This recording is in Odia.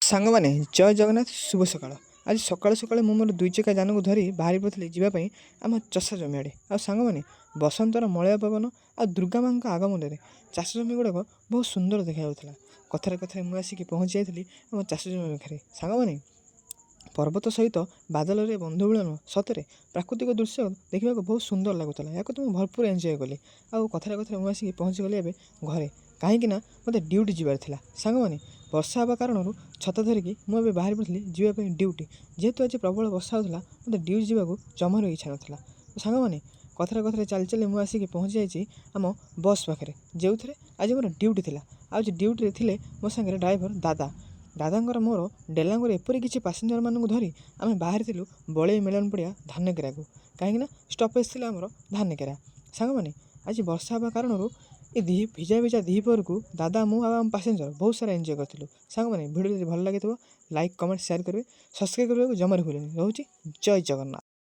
ସାଙ୍ଗମାନେ ଜୟ ଜଗନ୍ନାଥ ଶୁଭ ସକାଳ। ଆଜି ସକାଳୁ ସକାଳୁ ମୁଁ ମୋର 2 ଚକା ଯାନକୁ ଧରି ବାହାରି ପଡ଼ିଥିଲି ଯିବା ପାଇଁ ଆମ ଚାଷ ଜମି ଆଡ଼େ। ଆଉ ସାଙ୍ଗମାନେ ବସନ୍ତର ମଳୟ ପବନ ଆଉ ଦୁର୍ଗା ମା'ଙ୍କ ଆଗମନରେ ଚାଷ ଜମି ଗୁଡ଼ାକ ବହୁତ ସୁନ୍ଦର ଦେଖାଯାଉଥିଲା। କଥାରେ କଥାରେ ମୁଁ ଆସିକି ପହଞ୍ଚି ଯାଇଥିଲି ଆମ ଚାଷ ଜମି ପାଖରେ। ସାଙ୍ଗମାନେ ପର୍ବତ ସହିତ ବାଦଲରେ ବନ୍ଧୁ ମିଳନ ସତରେ ପ୍ରାକୃତିକ ଦୃଶ୍ୟ ଦେଖିବାକୁ ବହୁତ ସୁନ୍ଦର ଲାଗୁଥିଲା। ଏହାକୁ ତ ମୁଁ ଭରପୁର ଏନ୍ଜୟ କଲି। ଆଉ କଥାରେ କଥାରେ ମୁଁ ଆସିକି ପହଞ୍ଚିଗଲି ଏବେ ଘରେ, କାହିଁକିନା ମୋତେ ଡ୍ୟୁଟି ଯିବାର ଥିଲା। ସାଙ୍ଗମାନେ ବର୍ଷା ହେବା କାରଣରୁ ଛତା ଧରିକି ମୁଁ ଏବେ ବାହାରି ପଡ଼ିଥିଲି ଯିବା ପାଇଁ ଡ୍ୟୁଟି। ଯେହେତୁ ଆଜି ପ୍ରବଳ ବର୍ଷା ହେଉଥିଲା, ମୋତେ ଡ୍ୟୁଟି ଯିବାକୁ ଜମାରୁ ଇଚ୍ଛା ନଥିଲା। ସାଙ୍ଗମାନେ କଥାରେ କଥାରେ ଚାଲି ଚାଲି ମୁଁ ଆସିକି ପହଞ୍ଚି ଯାଇଛି ଆମ ବସ୍ ପାଖରେ, ଯେଉଁଥିରେ ଆଜି ମୋର ଡ୍ୟୁଟି ଥିଲା। ଆଉ ଆଜି ଡ୍ୟୁଟିରେ ଥିଲେ ମୋ ସାଙ୍ଗରେ ଡ୍ରାଇଭର ଦାଦାଙ୍କର ମୋର ଡେଲାଙ୍ଗରେ ଏପରି କିଛି ପାସେଞ୍ଜରମାନଙ୍କୁ ଧରି ଆମେ ବାହାରିଥିଲୁ ବଳେଇ ମିଳନ ପଡ଼ିଆ ଧାନକେରାକୁ, କାହିଁକିନା ଷ୍ଟପେଜ୍ ଥିଲା ଆମର ଧାନକେରା। ସାଙ୍ଗମାନେ ଆଜି ବର୍ଷା ହେବା କାରଣରୁ ଏ ଭିଜା ଦ୍ୱିପହରକୁ ଦାଦା, ମୁଁ ଆଉ ଆମ ପାସେଞ୍ଜର ବହୁତ ସାରା ଏନ୍ଜୟ କରିଥିଲୁ। ସାଙ୍ଗମାନେ ଭିଡ଼ିଓ ଯଦି ଭଲ ଲାଗିଥିବ ଲାଇକ୍, କମେଣ୍ଟ, ସେୟାର କରିବେ। ସବସ୍କ୍ରାଇବ୍ କରିବାକୁ ଜମାରୁ ଭୁଲିବେନି। ରହୁଛି, ଜୟ ଜଗନ୍ନାଥ।